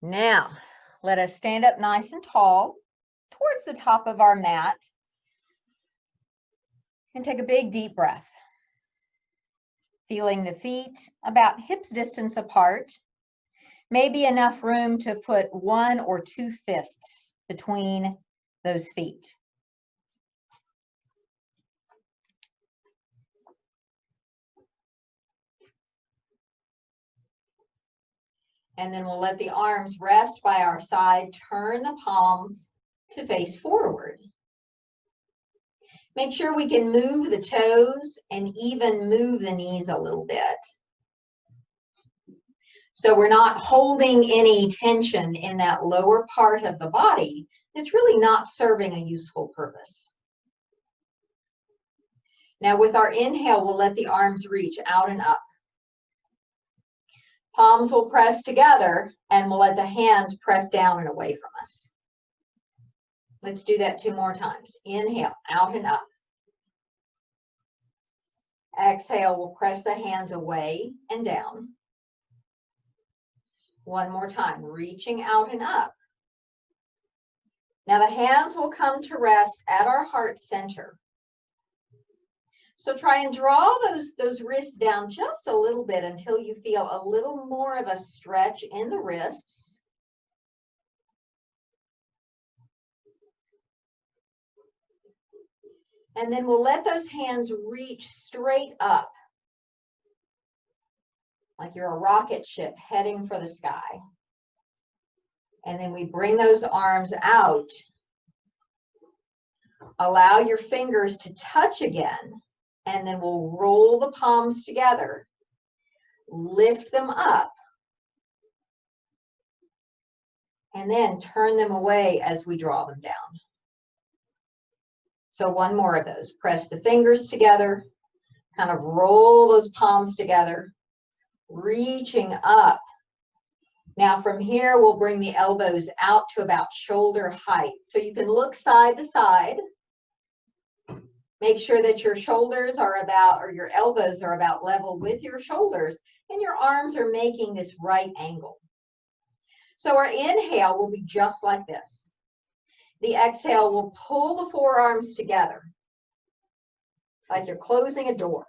Now, let us stand up nice and tall towards the top of our mat and take a big deep breath. Feeling the feet about hips distance apart, maybe enough room to put one or two fists between those feet. And then we'll let the arms rest by our side, turn the palms to face forward. Make sure we can move the toes and even move the knees a little bit. So we're not holding any tension in that lower part of the body that's really not serving a useful purpose. Now with our inhale, we'll let the arms reach out and up. Palms will press together and we'll let the hands press down and away from us. Let's do that 2 more times. Inhale, out and up. Exhale, we'll press the hands away and down. 1 more time, reaching out and up. Now the hands will come to rest at our heart center. So try and draw those wrists down just a little bit until you feel a little more of a stretch in the wrists. And then we'll let those hands reach straight up, like you're a rocket ship heading for the sky. And then we bring those arms out. Allow your fingers to touch again. And then we'll roll the palms together, lift them up, and then turn them away as we draw them down. So 1 more of those. Press the fingers together, kind of roll those palms together, reaching up. Now from here, we'll bring the elbows out to about shoulder height. So you can look side to side. Make sure that your shoulders are about, or your elbows are about level with your shoulders, and your arms are making this right angle. So our inhale will be just like this. The exhale will pull the forearms together, like you're closing a door.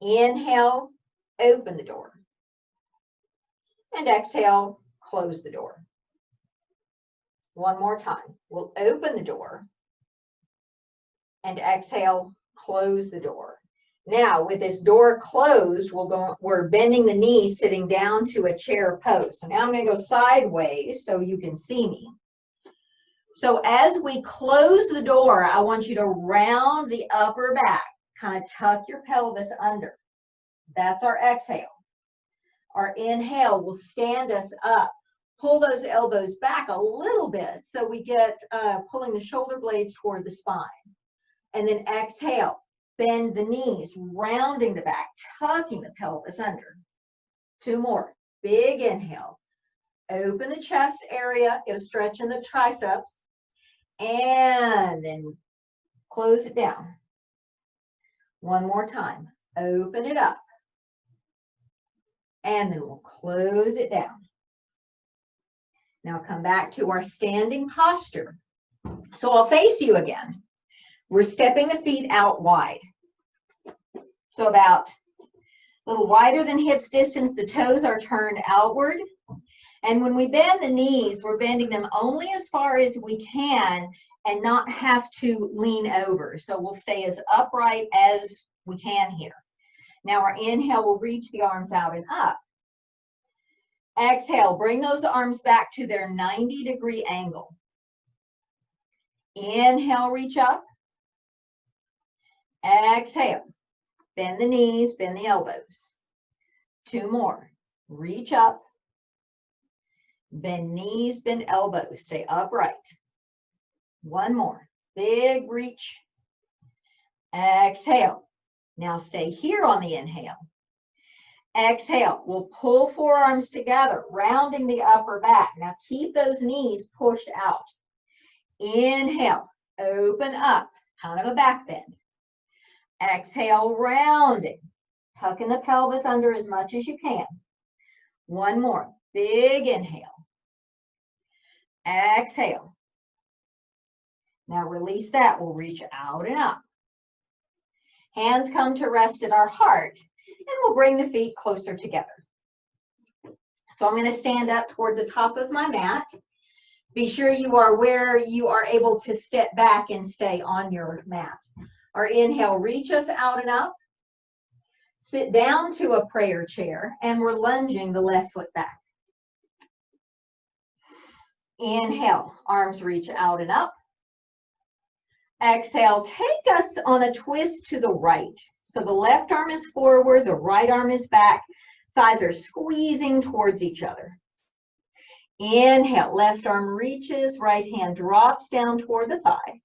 Inhale, open the door. And exhale, close the door. 1 more time. We'll open the door. And exhale, close the door. Now, with this door closed, we're bending the knee, sitting down to a chair pose. So now I'm going to go sideways so you can see me. So as we close the door, I want you to round the upper back, kind of tuck your pelvis under. That's our exhale. Our inhale will stand us up. Pull those elbows back a little bit so we get pulling the shoulder blades toward the spine. And then exhale, bend the knees, rounding the back, tucking the pelvis under. 2 more. Big inhale. Open the chest area, get a stretch in the triceps, and then close it down. 1 more time. Open it up. And then we'll close it down. Now come back to our standing posture. So I'll face you again. We're stepping the feet out wide. So about a little wider than hips distance, the toes are turned outward. And when we bend the knees, we're bending them only as far as we can and not have to lean over. So we'll stay as upright as we can here. Now our inhale will reach the arms out and up. Exhale, bring those arms back to their 90-degree angle. Inhale, reach up. Exhale, bend the knees, bend the elbows. 2 more. Reach up. Bend knees, bend elbows. Stay upright. 1 more. Big reach. Exhale. Now stay here on the inhale. Exhale. We'll pull forearms together, rounding the upper back. Now keep those knees pushed out. Inhale. Open up. Kind of a back bend. Exhale, rounding. Tucking the pelvis under as much as you can. 1 more. Big inhale. Exhale. Now release that. We'll reach out and up. Hands come to rest at our heart, and we'll bring the feet closer together. So I'm going to stand up towards the top of my mat. Be sure you are where you are able to step back and stay on your mat. Our inhale, reach us out and up. Sit down to a prayer chair, and we're lunging the left foot back. Inhale, arms reach out and up. Exhale, take us on a twist to the right. So the left arm is forward, the right arm is back. Thighs are squeezing towards each other. Inhale, left arm reaches, right hand drops down toward the thigh.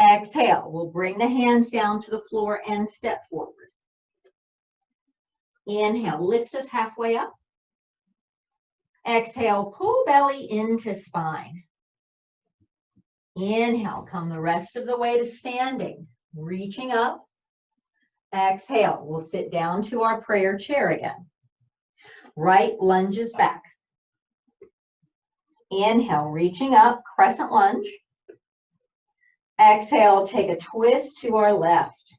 Exhale, we'll bring the hands down to the floor and step forward. Inhale, lift us halfway up. Exhale, pull belly into spine. Inhale, come the rest of the way to standing, reaching up. Exhale, we'll sit down to our prayer chair again. Right lunges back. Inhale, reaching up, crescent lunge. Exhale, take a twist to our left.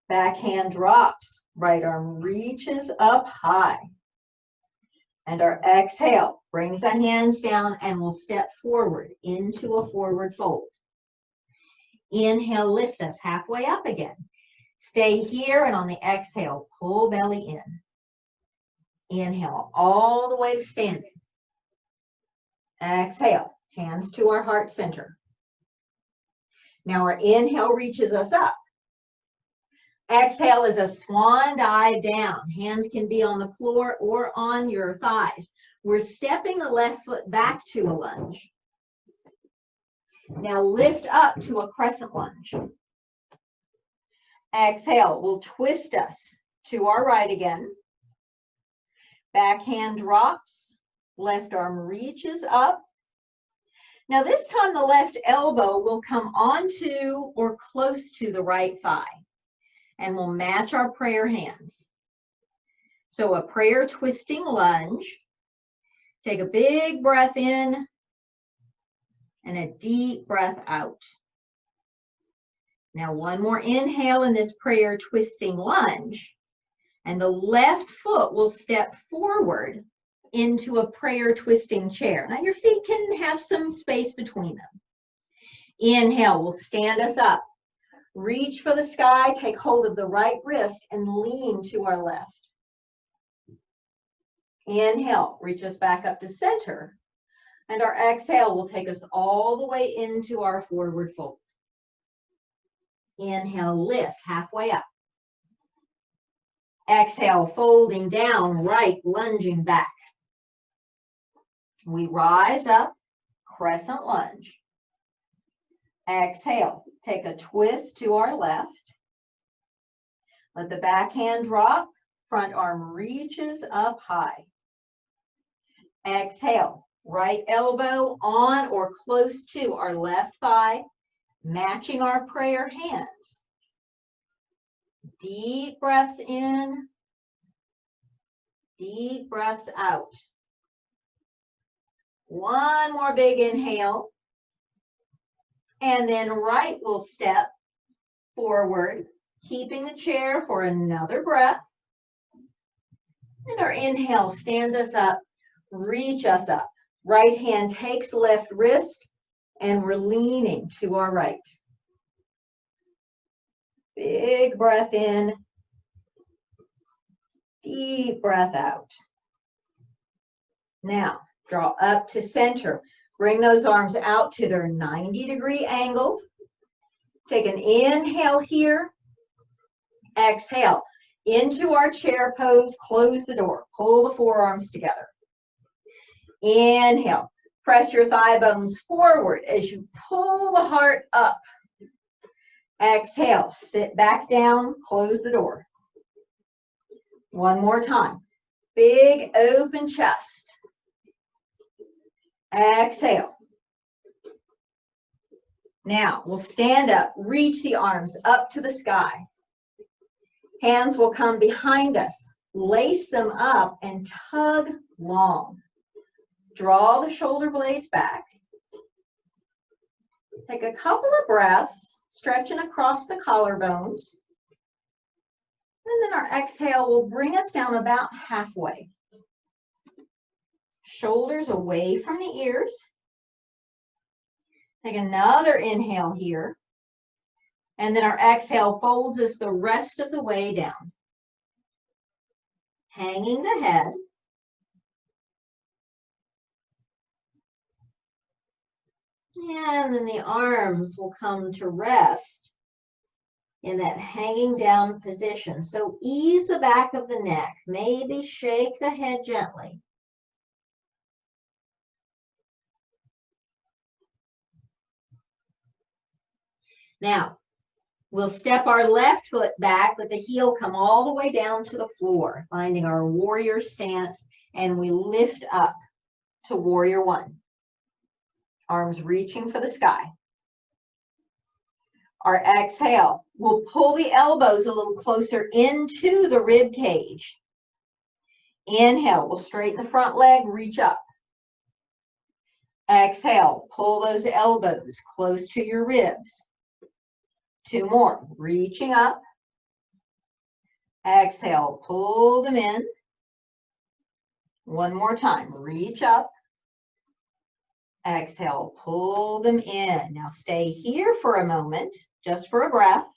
Back hand drops, right arm reaches up high. And our exhale brings the hands down, and we'll step forward into a forward fold. Inhale, lift us halfway up again. Stay here, and on the exhale, pull belly in. Inhale, all the way to standing. Exhale, hands to our heart center. Now our inhale reaches us up. Exhale is a swan dive down. Hands can be on the floor or on your thighs. We're stepping the left foot back to a lunge. Now lift up to a crescent lunge. Exhale will twist us to our right again. Back hand drops. Left arm reaches up. Now this time the left elbow will come onto or close to the right thigh, and we'll match our prayer hands. So a prayer twisting lunge. Take a big breath in and a deep breath out. Now one more inhale in this prayer twisting lunge, and the left foot will step forward into a prayer twisting chair. Now your feet can have some space between them. Inhale will stand us up. Reach for the sky, take hold of the right wrist and lean to our left. Inhale, reach us back up to center. And our exhale will take us all the way into our forward fold. Inhale, lift halfway up. Exhale, folding down, right, lunging back. We rise up, crescent lunge. Exhale, take a twist to our left. Let the back hand drop, front arm reaches up high. Exhale, right elbow on or close to our left thigh, matching our prayer hands. Deep breaths in, deep breaths out. One more big inhale. And then right will step forward, keeping the chair for another breath. And our inhale stands us up, reach us up. Right hand takes left wrist, and we're leaning to our right. Big breath in, deep breath out. Now, draw up to center. Bring those arms out to their 90-degree angle. Take an inhale here. Exhale into our chair pose. Close the door. Pull the forearms together. Inhale. Press your thigh bones forward as you pull the heart up. Exhale. Sit back down. Close the door. One more time. Big open chest. Exhale. Now we'll stand up, reach the arms up to the sky. Hands will come behind us, lace them up and tug long. Draw the shoulder blades back. Take a couple of breaths, stretching across the collarbones. And then our exhale will bring us down about halfway. Shoulders away from the ears. Take another inhale here. And then our exhale folds us the rest of the way down. Hanging the head. And then the arms will come to rest in that hanging down position. So ease the back of the neck. Maybe shake the head gently. Now, we'll step our left foot back, let the heel come all the way down to the floor, finding our warrior stance, and we lift up to warrior one. Arms reaching for the sky. Our exhale, we'll pull the elbows a little closer into the rib cage. Inhale, we'll straighten the front leg, reach up. Exhale, pull those elbows close to your ribs. 2 more, reaching up. Exhale, pull them in. 1 more time, reach up. Exhale, pull them in. Now stay here for a moment, just for a breath.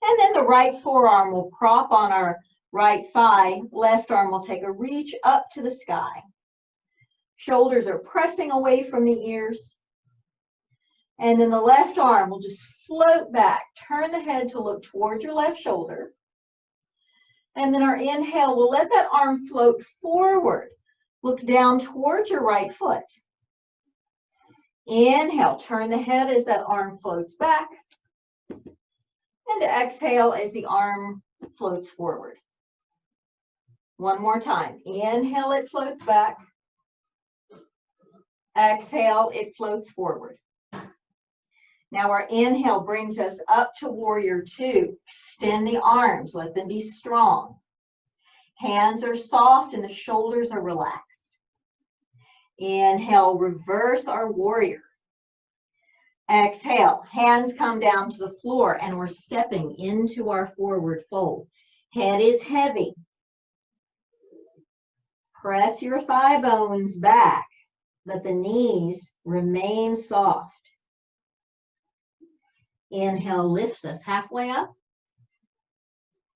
And then the right forearm will prop on our right thigh. Left arm will take a reach up to the sky. Shoulders are pressing away from the ears. And then the left arm will just float back. Turn the head to look towards your left shoulder. And then our inhale will let that arm float forward. Look down towards your right foot. Inhale, turn the head as that arm floats back. And exhale as the arm floats forward. 1 more time. Inhale, it floats back. Exhale, it floats forward. Now our inhale brings us up to warrior two. Extend the arms, let them be strong. Hands are soft and the shoulders are relaxed. Inhale, reverse our warrior. Exhale, hands come down to the floor and we're stepping into our forward fold. Head is heavy. Press your thigh bones back, but the knees remain soft. Inhale lifts us halfway up.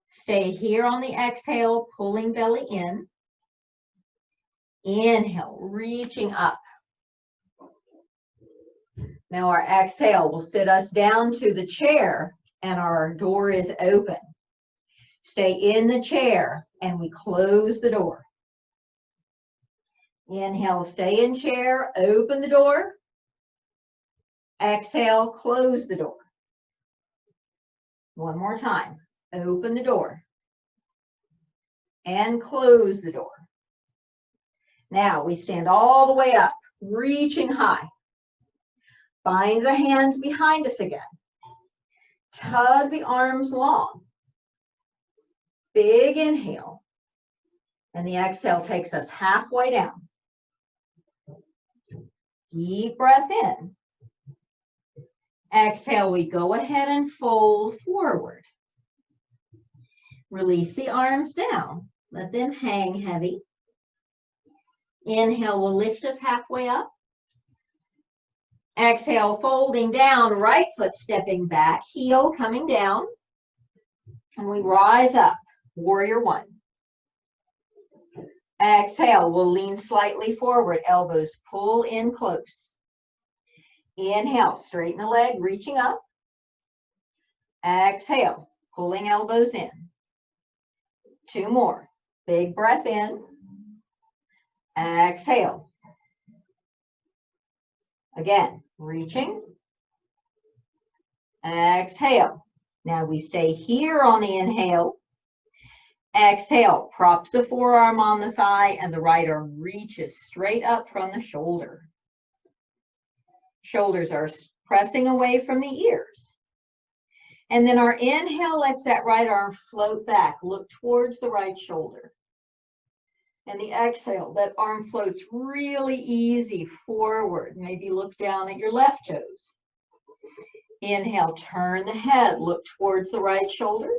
Stay here on the exhale, pulling belly in. Inhale, reaching up. Now our exhale will sit us down to the chair and our door is open. Stay in the chair and we close the door. Inhale, stay in chair, open the door. Exhale, close the door. 1 more time. Open the door. And close the door. Now we stand all the way up, reaching high. Find the hands behind us again. Tug the arms long. Big inhale. And the exhale takes us halfway down. Deep breath in. Exhale, we go ahead and fold forward. Release the arms down. Let them hang heavy. Inhale will lift us halfway up. Exhale, folding down, right foot stepping back, heel coming down. And we rise up, warrior one. Exhale, we'll lean slightly forward, elbows pull in close. Inhale, straighten the leg, reaching up. Exhale, pulling elbows in. 2 more. Big breath in. Exhale. Again, reaching. Exhale. Now we stay here on the inhale. Exhale, props the forearm on the thigh and the right arm reaches straight up from the shoulder. Shoulders are pressing away from the ears. And then our inhale lets that right arm float back, look towards the right shoulder. And the exhale, that arm floats really easy forward. Maybe look down at your left toes. Inhale, turn the head, look towards the right shoulder.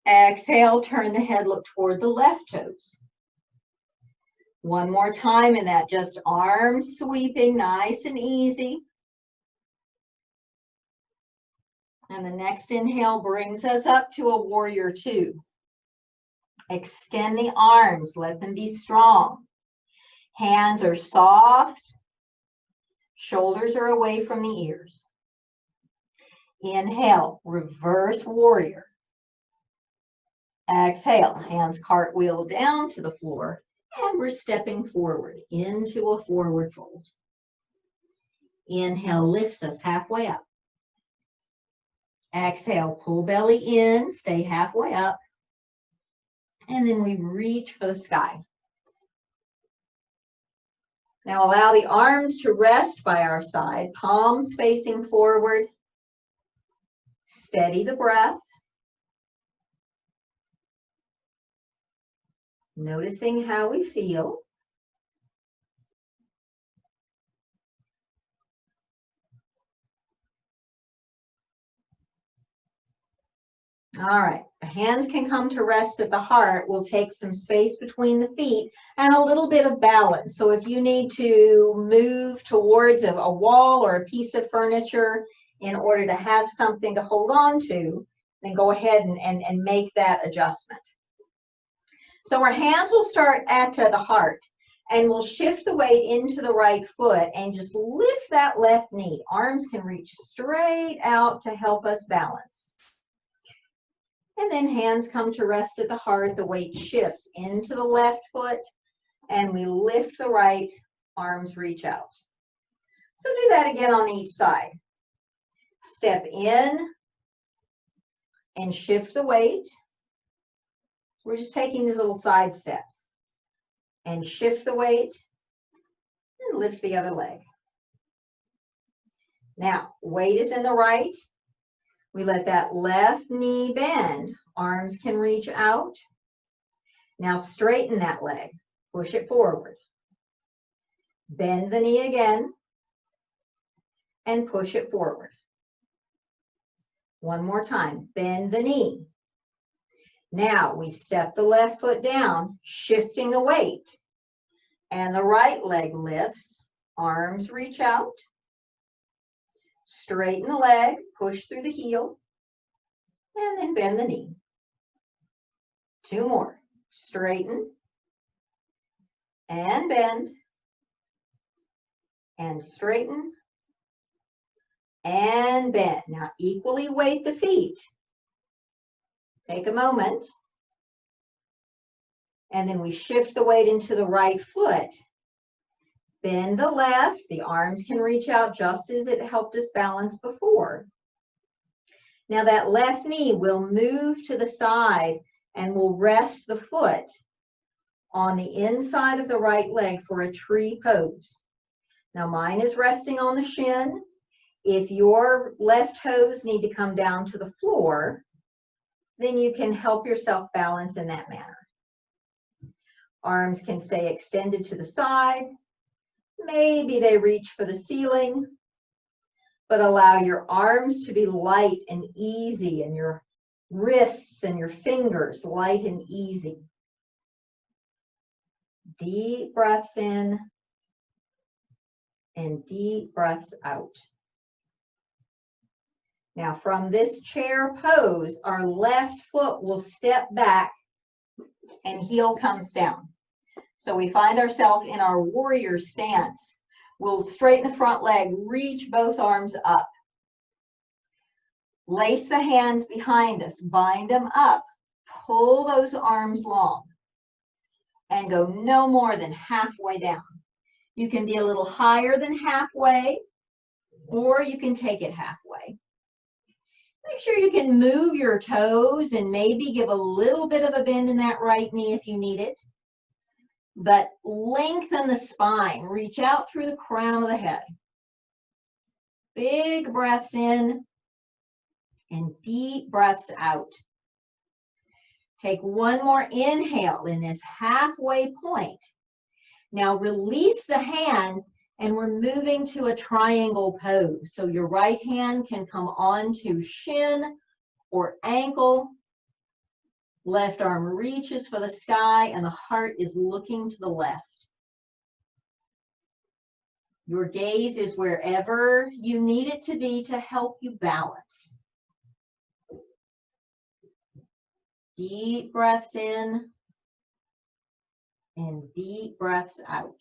Exhale, turn the head, look toward the left toes. One more time in that, just arms sweeping, nice and easy. And the next inhale brings us up to a warrior two. Extend the arms, let them be strong. Hands are soft, shoulders are away from the ears. Inhale, reverse warrior. Exhale, hands cartwheel down to the floor, and we're stepping forward into a forward fold. Inhale lifts us halfway up. Exhale, pull belly in, stay halfway up, and then we reach for the sky. Now allow the arms to rest by our side, palms facing forward. Steady the breath. Noticing how we feel. All right, the hands can come to rest at the heart. We'll take some space between the feet and a little bit of balance. So if you need to move towards a wall or a piece of furniture in order to have something to hold on to, then go ahead and make that adjustment. So our hands will start at the heart, and we'll shift the weight into the right foot and just lift that left knee. Arms can reach straight out to help us balance. And then hands come to rest at the heart. The weight shifts into the left foot, and we lift the right, arms reach out. So do that again on each side. Step in and shift the weight. We're just taking these little side steps. And shift the weight and lift the other leg. Now, weight is in the right. We let that left knee bend. Arms can reach out. Now straighten that leg. Push it forward. Bend the knee again. And push it forward. One more time. Bend the knee. Now we step the left foot down, shifting the weight. And the right leg lifts. Arms reach out. Straighten the leg, push through the heel, and then bend the knee. Two more. Straighten, and bend, and straighten, and bend. Now equally weight the feet. Take a moment, and then we shift the weight into the right foot. Bend the left, the arms can reach out just as it helped us balance before. Now that left knee will move to the side and we'll rest the foot on the inside of the right leg for a tree pose. Now mine is resting on the shin. If your left toes need to come down to the floor, then you can help yourself balance in that manner. Arms can stay extended to the side. Maybe they reach for the ceiling, but allow your arms to be light and easy and your wrists and your fingers light and easy. Deep breaths in and deep breaths out. Now from this chair pose, our left foot will step back and heel comes down. So we find ourselves in our warrior stance. We'll straighten the front leg, reach both arms up. Lace the hands behind us, bind them up, pull those arms long, and go no more than halfway down. You can be a little higher than halfway, or you can take it halfway. Make sure you can move your toes and maybe give a little bit of a bend in that right knee if you need it. But lengthen the spine, reach out through the crown of the head. Big breaths in and deep breaths out. Take one more inhale in this halfway point. Now release the hands and we're moving to a triangle pose. So your right hand can come onto shin or ankle. Left arm reaches for the sky and the heart is looking to the left. Your gaze is wherever you need it to be to help you balance. Deep breaths in and deep breaths out.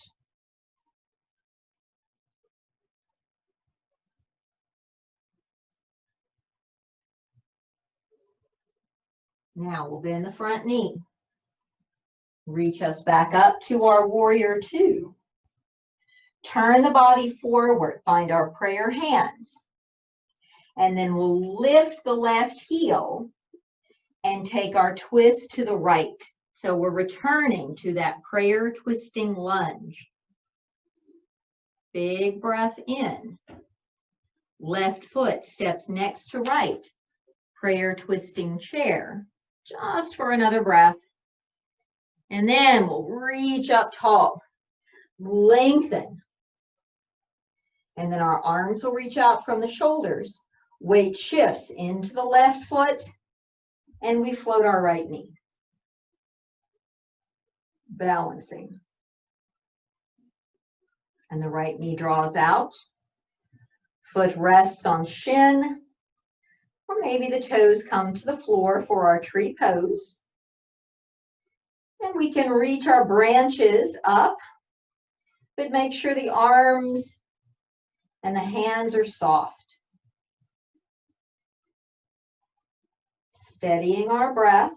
Now we'll bend the front knee. Reach us back up to our warrior two. Turn the body forward, find our prayer hands. And then we'll lift the left heel and take our twist to the right. So we're returning to that prayer twisting lunge. Big breath in. Left foot steps next to right. Prayer twisting chair. Just for another breath. And then we'll reach up tall. Lengthen. And then our arms will reach out from the shoulders. Weight shifts into the left foot. And we float our right knee. Balancing. And the right knee draws out. Foot rests on shin. Or maybe the toes come to the floor for our tree pose. And we can reach our branches up, but make sure the arms and the hands are soft. Steadying our breath.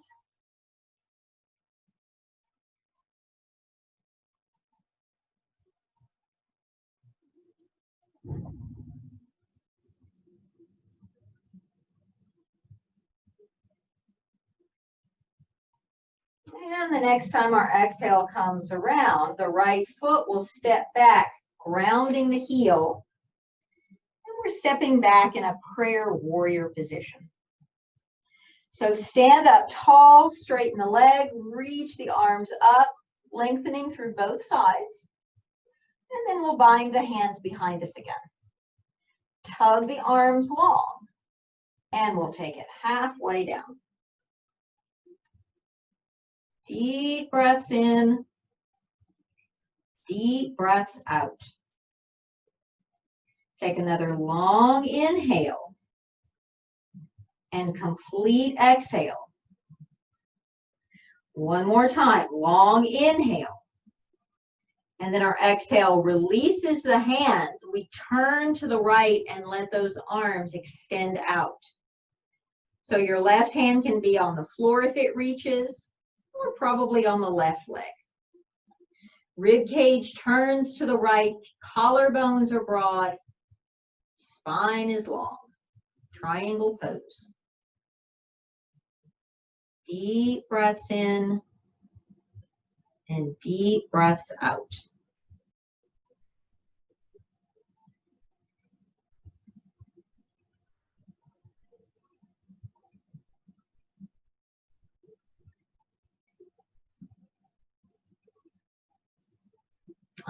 And the next time our exhale comes around, the right foot will step back, grounding the heel. And we're stepping back in a prayer warrior position. So stand up tall, straighten the leg, reach the arms up, lengthening through both sides. And then we'll bind the hands behind us again. Tug the arms long, and we'll take it halfway down. Deep breaths in, deep breaths out. Take another long inhale and complete exhale. One more time, long inhale. And then our exhale releases the hands. We turn to the right and let those arms extend out. So your left hand can be on the floor if it reaches, or probably on the left leg. Rib cage turns to the right, collarbones are broad, spine is long. Triangle pose. Deep breaths in and deep breaths out.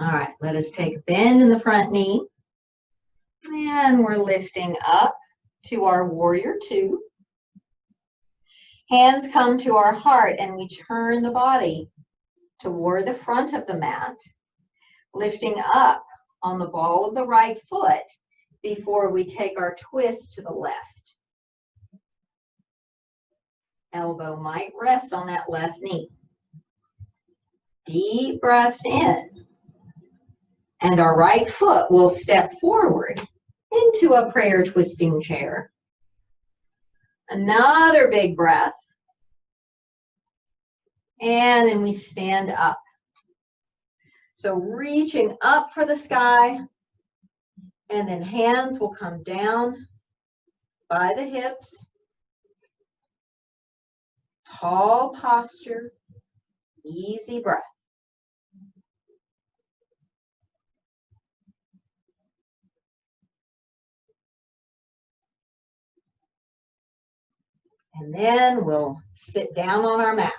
All right, let us take a bend in the front knee. And we're lifting up to our warrior two. Hands come to our heart and we turn the body toward the front of the mat, lifting up on the ball of the right foot before we take our twist to the left. Elbow might rest on that left knee. Deep breaths in. And our right foot will step forward into a prayer twisting chair. Another big breath. And then we stand up. So reaching up for the sky, and then hands will come down by the hips. Tall posture, easy breath. And then we'll sit down on our mat.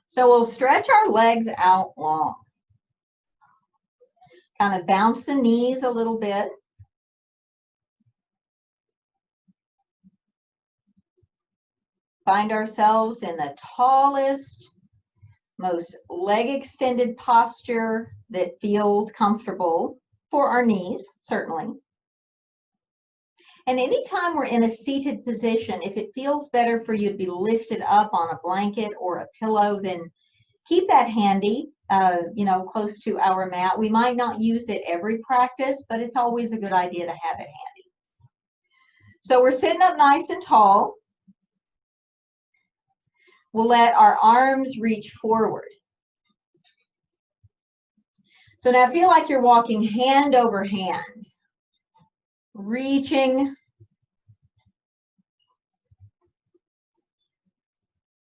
So we'll stretch our legs out long. Kind of bounce the knees a little bit. Find ourselves in the tallest, most leg extended posture that feels comfortable for our knees, certainly. And anytime we're in a seated position, if it feels better for you to be lifted up on a blanket or a pillow, then keep that handy, close to our mat. We might not use it every practice, but it's always a good idea to have it handy. So we're sitting up nice and tall. We'll let our arms reach forward. So now feel like you're walking hand over hand, reaching.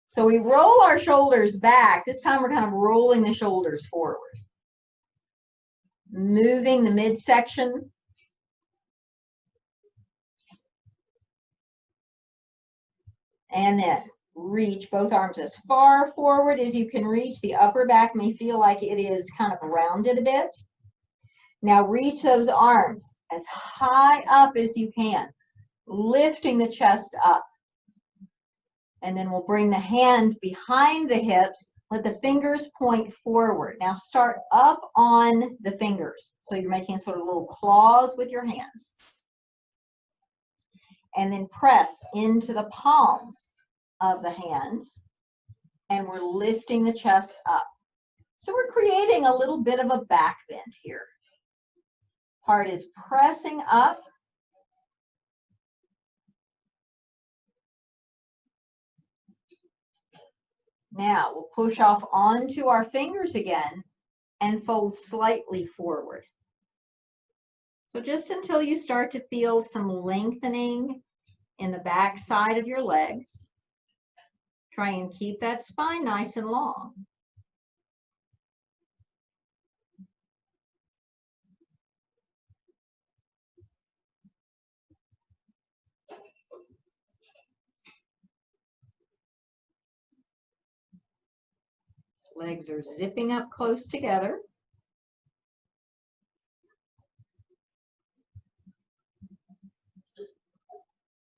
So we roll our shoulders back. This time we're kind of rolling the shoulders forward. Moving the midsection. And then reach both arms as far forward as you can reach. The upper back may feel like it is kind of rounded a bit. Now reach those arms as high up as you can, lifting the chest up. And then we'll bring the hands behind the hips. Let the fingers point forward. Now start up on the fingers. So you're making sort of little claws with your hands. And then press into the palms of the hands. And we're lifting the chest up. So we're creating a little bit of a back bend here. Heart is pressing up. Now we'll push off onto our fingers again and fold slightly forward. So just until you start to feel some lengthening in the back side of your legs, try and keep that spine nice and long. Legs are zipping up close together.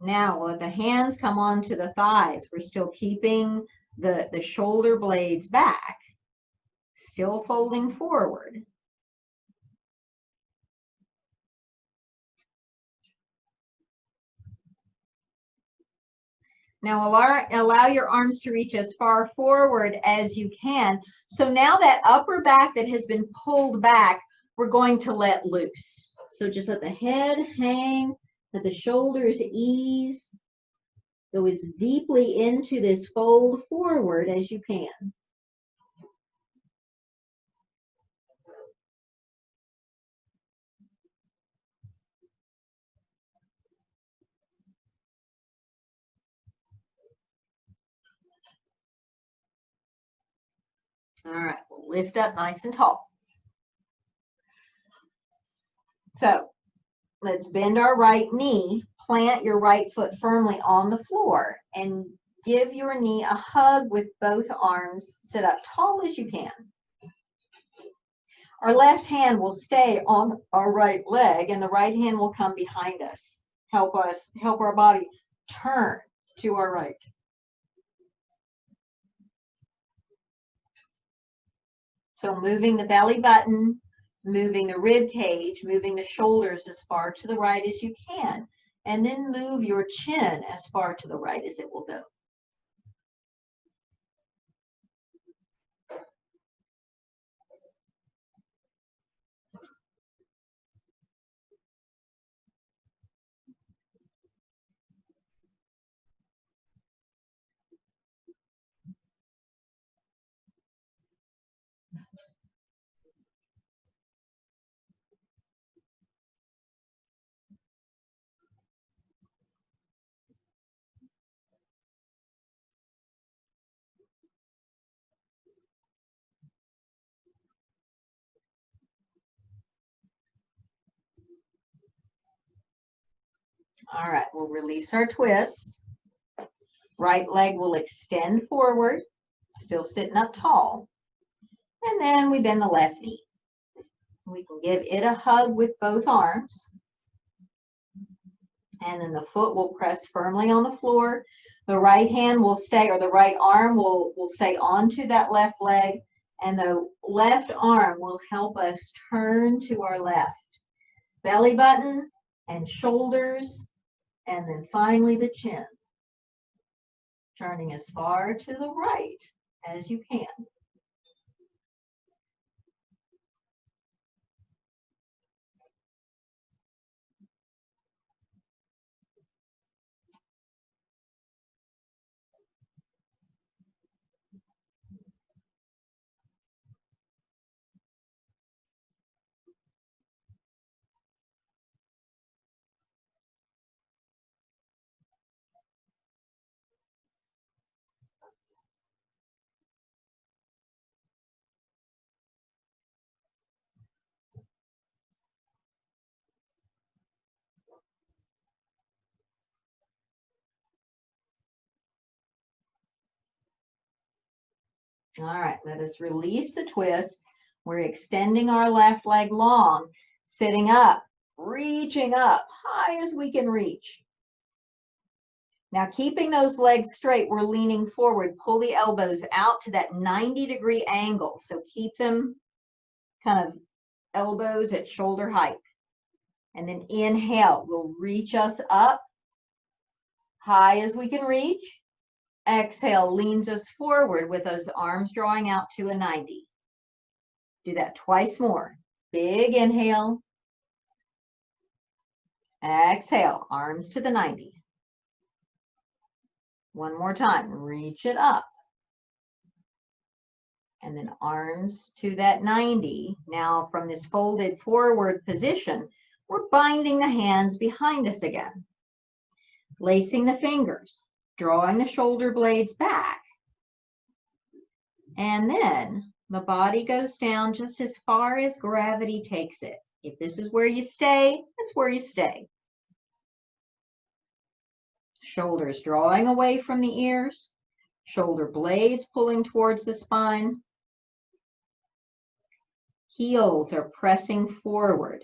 Now let the hands come onto the thighs. We're still keeping the shoulder blades back, still folding forward. Now allow your arms to reach as far forward as you can. So now that upper back that has been pulled back, we're going to let loose. So just let the head hang, let the shoulders ease. Go as deeply into this fold forward as you can. All right, we'll lift up nice and tall. So let's bend our right knee, plant your right foot firmly on the floor, and give your knee a hug with both arms. Sit up tall as you can. Our left hand will stay on our right leg, and the right hand will come behind us. Help our body turn to our right. So moving the belly button, moving the rib cage, moving the shoulders as far to the right as you can, and then move your chin as far to the right as it will go. All right, we'll release our twist. Right leg will extend forward, still sitting up tall. And then we bend the left knee. We can give it a hug with both arms. And then the foot will press firmly on the floor. The right hand will stay, or the right arm will stay onto that left leg. And the left arm will help us turn to our left. Belly button and shoulders, and then finally the chin. Turning as far to the right as you can. All right, let us release the twist. We're extending our left leg long, sitting up, reaching up, high as we can reach. Now, keeping those legs straight, we're leaning forward. Pull the elbows out to that 90-degree angle. So keep them kind of elbows at shoulder height. And then inhale, we'll reach us up, high as we can reach. Exhale, leans us forward with those arms drawing out to a 90. Do that twice more. Big inhale. Exhale, arms to the 90. One more time, reach it up. And then arms to that 90. Now from this folded forward position, we're binding the hands behind us again. Lacing the fingers, drawing the shoulder blades back. And then the body goes down just as far as gravity takes it. If this is where you stay, that's where you stay. Shoulders drawing away from the ears, shoulder blades pulling towards the spine. Heels are pressing forward.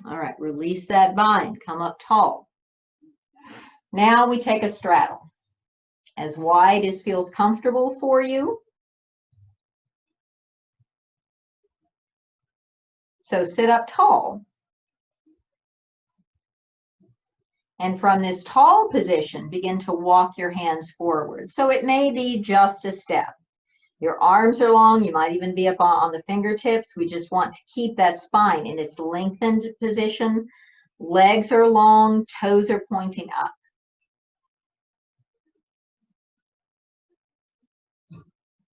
All right, release that bind, come up tall. Now we take a straddle. As wide as feels comfortable for you. So sit up tall. And from this tall position, begin to walk your hands forward. So it may be just a step. Your arms are long, you might even be up on the fingertips. We just want to keep that spine in its lengthened position. Legs are long, toes are pointing up.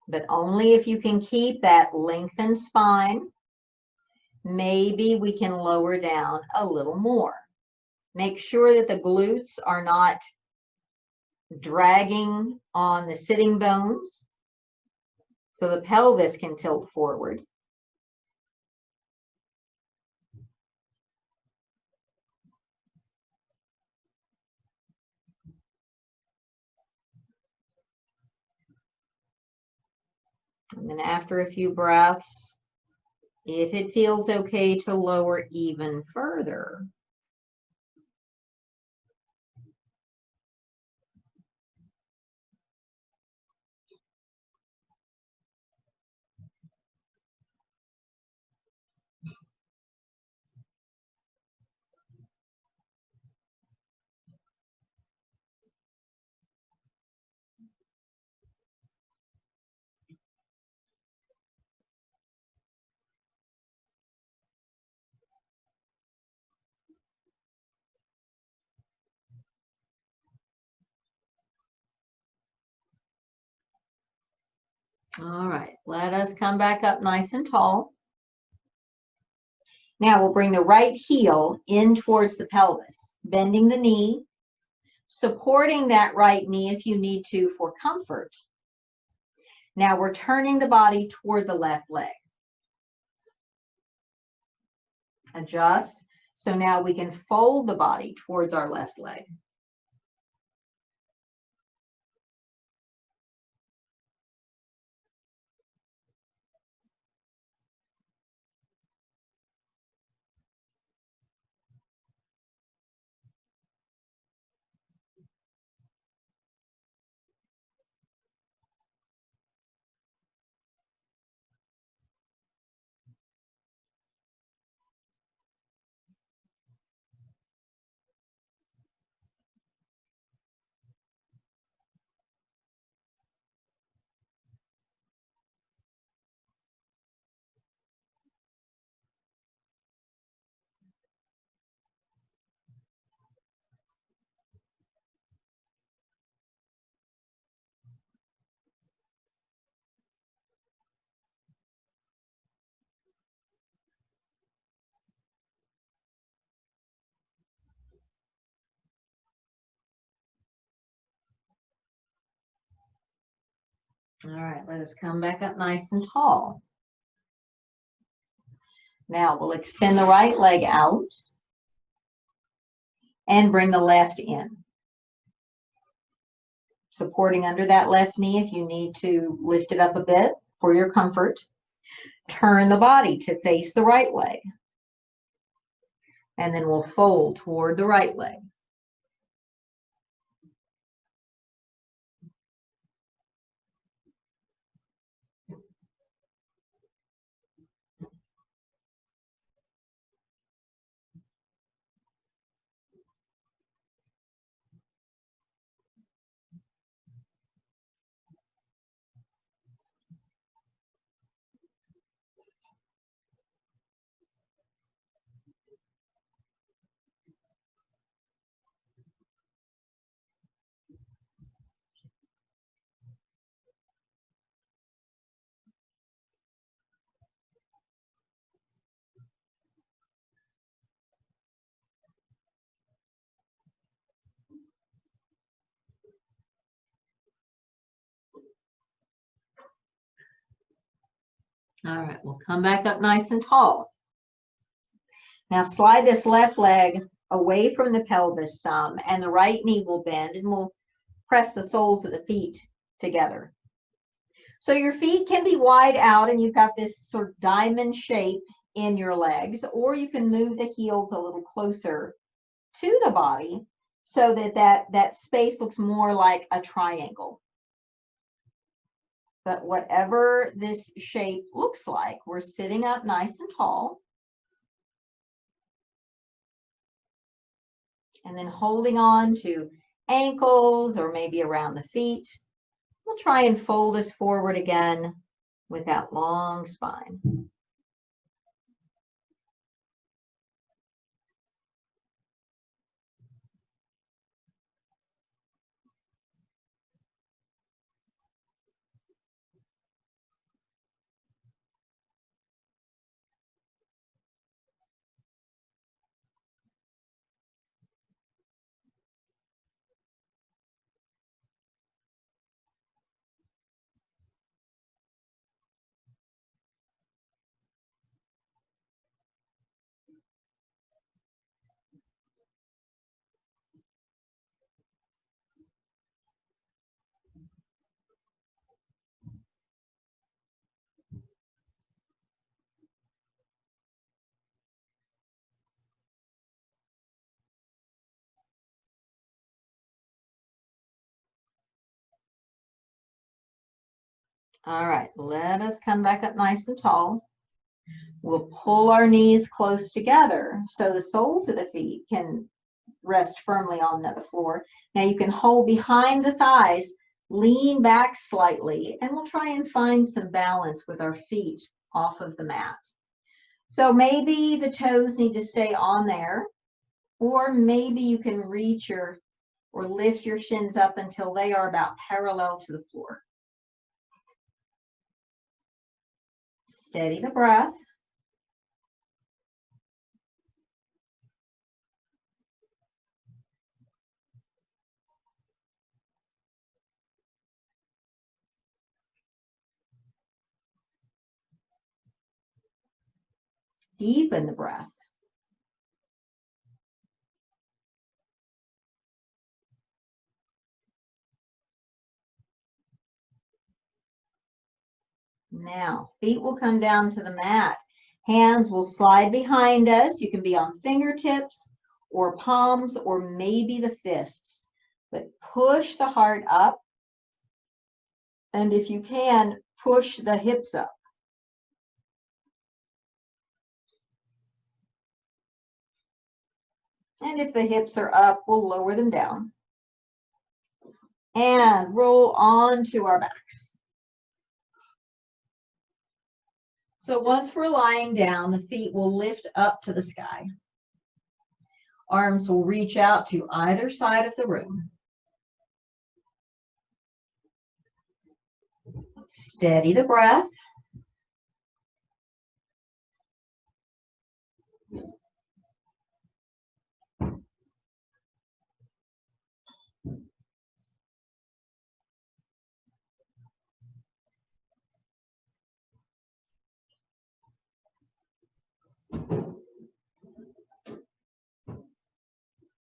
But only if you can keep that lengthened spine. Maybe we can lower down a little more. Make sure that the glutes are not dragging on the sitting bones, so the pelvis can tilt forward. And then after a few breaths, if it feels okay to lower even further. All right, let us come back up nice and tall. Now we'll bring the right heel in towards the pelvis, bending the knee, supporting that right knee if you need to for comfort. Now we're turning the body toward the left leg. Adjust. So now we can fold the body towards our left leg. All right, let us come back up nice and tall. Now we'll extend the right leg out and bring the left in. Supporting under that left knee if you need to lift it up a bit for your comfort. Turn the body to face the right leg. And then we'll fold toward the right leg. All right, we'll come back up nice and tall. Now slide this left leg away from the pelvis some, and the right knee will bend, and we'll press the soles of the feet together. So your feet can be wide out, and you've got this sort of diamond shape in your legs, or you can move the heels a little closer to the body so that space looks more like a triangle. But whatever this shape looks like, we're sitting up nice and tall. And then holding on to ankles or maybe around the feet. We'll try and fold us forward again with that long spine. All right, let us come back up nice and tall. We'll pull our knees close together so the soles of the feet can rest firmly on the floor. Now you can hold behind the thighs, lean back slightly, and we'll try and find some balance with our feet off of the mat. So maybe the toes need to stay on there, or maybe you can reach or lift your shins up until they are about parallel to the floor. Steady the breath. Deepen the breath. Now, feet will come down to the mat. Hands will slide behind us. You can be on fingertips or palms or maybe the fists. But push the heart up. And if you can, push the hips up. And if the hips are up, we'll lower them down. And roll onto our backs. So once we're lying down, the feet will lift up to the sky. Arms will reach out to either side of the room. Steady the breath.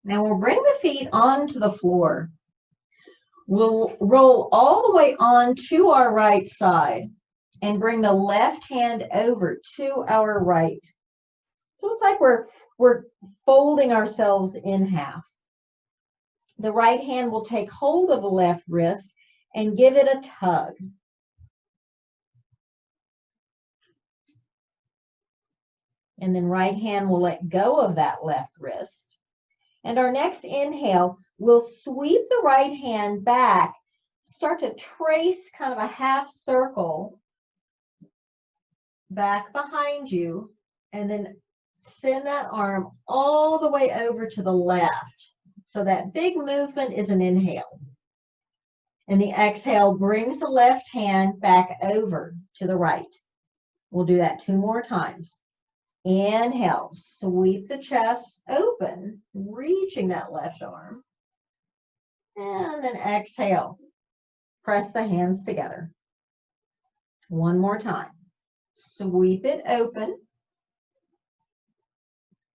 Now we'll bring the feet onto the floor. We'll roll all the way onto our right side and bring the left hand over to our right. So it's like we're folding ourselves in half. The right hand will take hold of the left wrist and give it a tug. And then right hand will let go of that left wrist. And our next inhale, we'll sweep the right hand back, start to trace kind of a half circle back behind you, and then send that arm all the way over to the left. So that big movement is an inhale. And the exhale brings the left hand back over to the right. We'll do that 2 more times. Inhale, sweep the chest open, reaching that left arm. And then exhale, press the hands together. 1 more time. Sweep it open.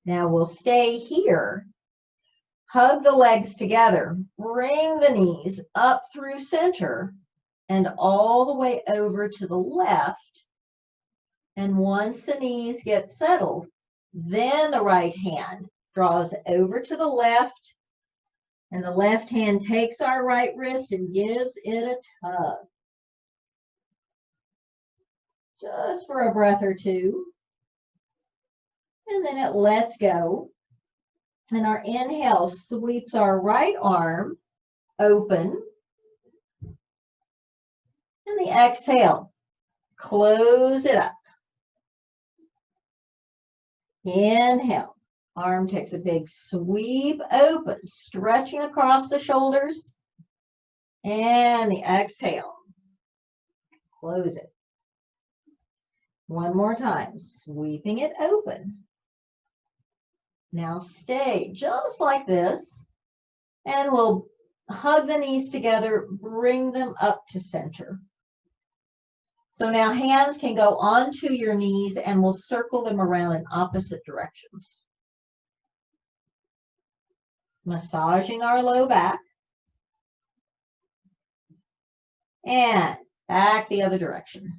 Now we'll stay here. Hug the legs together. Bring the knees up through center and all the way over to the left. And once the knees get settled, then the right hand draws over to the left, and the left hand takes our right wrist and gives it a tug. Just for a breath or two. And then it lets go. And our inhale sweeps our right arm open. And the exhale, close it up. Inhale, arm takes a big sweep open, stretching across the shoulders. And the exhale, close it. 1 more time, sweeping it open. Now stay just like this, and we'll hug the knees together, bring them up to center. So now hands can go onto your knees and we'll circle them around in opposite directions. Massaging our low back. And back the other direction.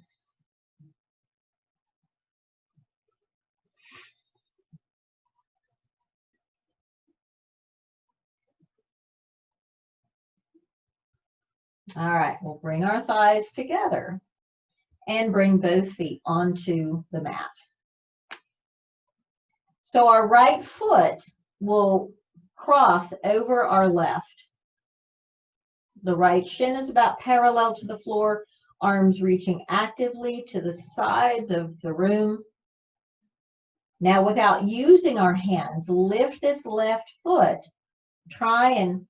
All right, we'll bring our thighs together and bring both feet onto the mat. So our right foot will cross over our left. The right shin is about parallel to the floor, arms reaching actively to the sides of the room. Now, without using our hands, lift this left foot. Try and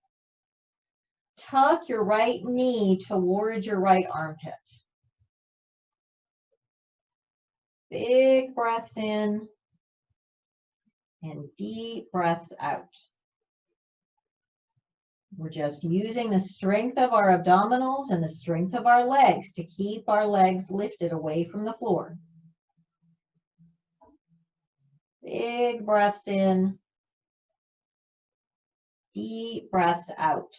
tuck your right knee towards your right armpit. Big breaths in and deep breaths out. We're just using the strength of our abdominals and the strength of our legs to keep our legs lifted away from the floor. Big breaths in, deep breaths out.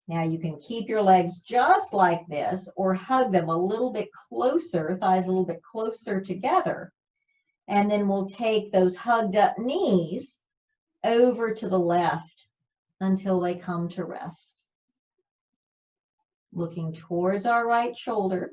Now you can keep your legs just like this or hug them a little bit closer, thighs a little bit closer together. And then we'll take those hugged up knees over to the left until they come to rest. Looking towards our right shoulder.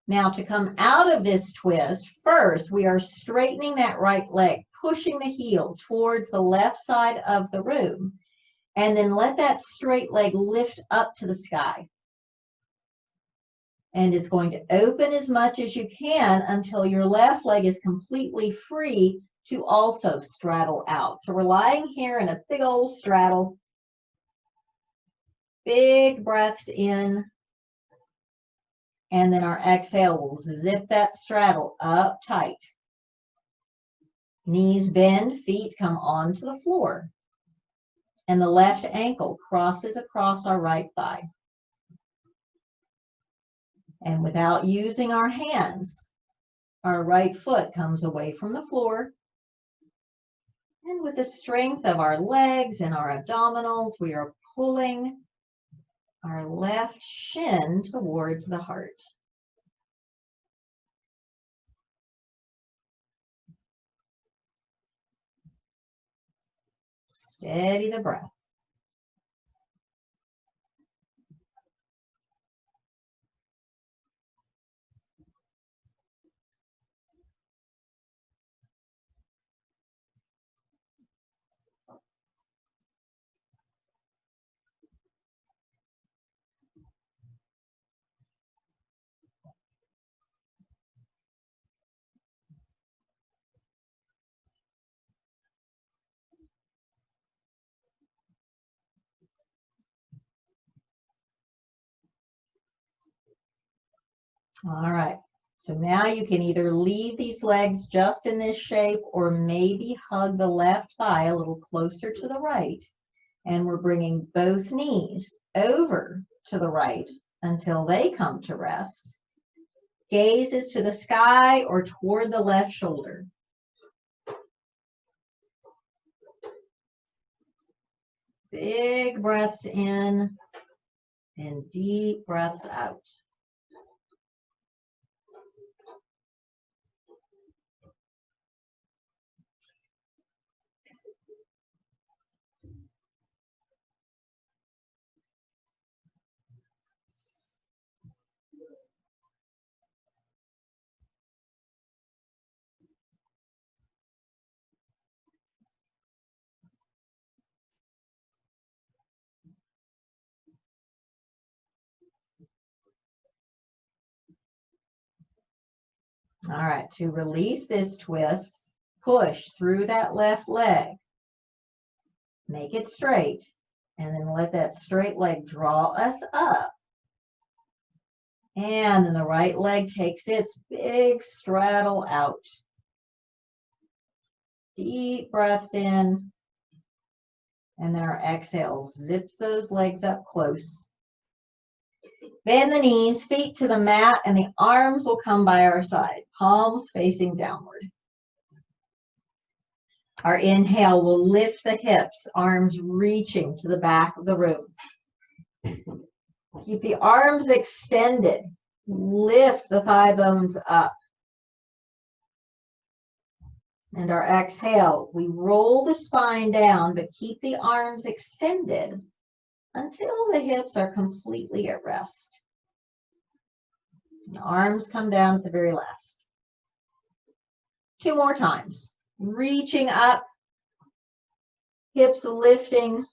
Now to come out of this twist, first we are straightening that right leg, pushing the heel towards the left side of the room, and then let that straight leg lift up to the sky. And it's going to open as much as you can until your left leg is completely free to also straddle out. So we're lying here in a big old straddle. Big breaths in. And then our exhale will zip that straddle up tight. Knees bend, feet come onto the floor. And the left ankle crosses across our right thigh. And without using our hands, our right foot comes away from the floor. And with the strength of our legs and our abdominals, we are pulling our left shin towards the heart. Steady the breath. All right, so now you can either leave these legs just in this shape or maybe hug the left thigh a little closer to the right. And we're bringing both knees over to the right until they come to rest. Gaze is to the sky or toward the left shoulder. Big breaths in and deep breaths out. All right, to release this twist, push through that left leg. Make it straight, and then let that straight leg draw us up. And then the right leg takes its big straddle out. Deep breaths in. And then our exhale zips those legs up close. Bend the knees, feet to the mat, and the arms will come by our side, palms facing downward. Our inhale will lift the hips, arms reaching to the back of the room. Keep the arms extended. Lift the thigh bones up. And our exhale, we roll the spine down, but keep the arms extended until the hips are completely at rest. And arms come down at the very last. 2 more times. Reaching up, hips lifting,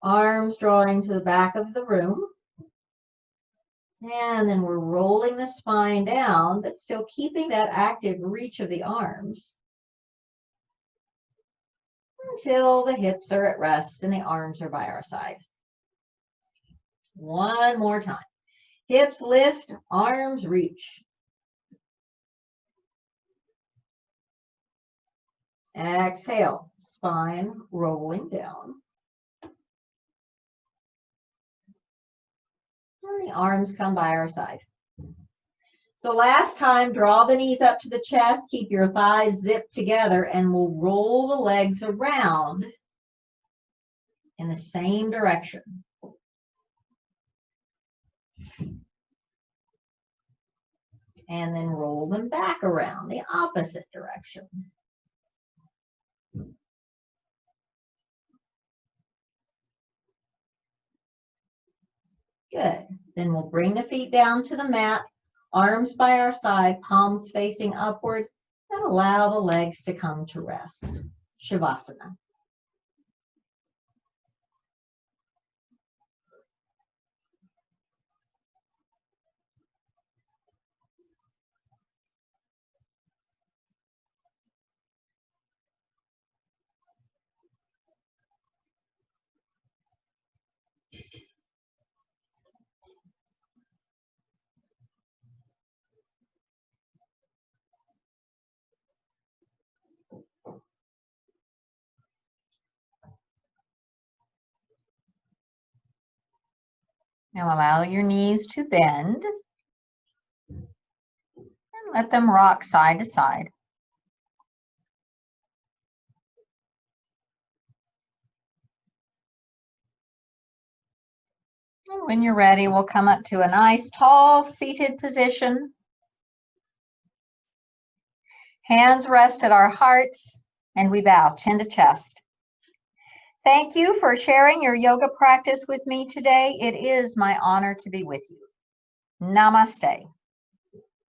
arms drawing to the back of the room. And then we're rolling the spine down, but still keeping that active reach of the arms until the hips are at rest and the arms are by our side. One more time. Hips lift, arms reach. Exhale, spine rolling down. And the arms come by our side. So last time, draw the knees up to the chest, keep your thighs zipped together, and we'll roll the legs around in the same direction. And then roll them back around the opposite direction. Good. Then we'll bring the feet down to the mat, arms by our side, palms facing upward, and allow the legs to come to rest. Shavasana. Now allow your knees to bend and let them rock side to side. And when you're ready, we'll come up to a nice tall seated position. Hands rest at our hearts and we bow chin to chest. Thank you for sharing your yoga practice with me today. It is my honor to be with you. Namaste.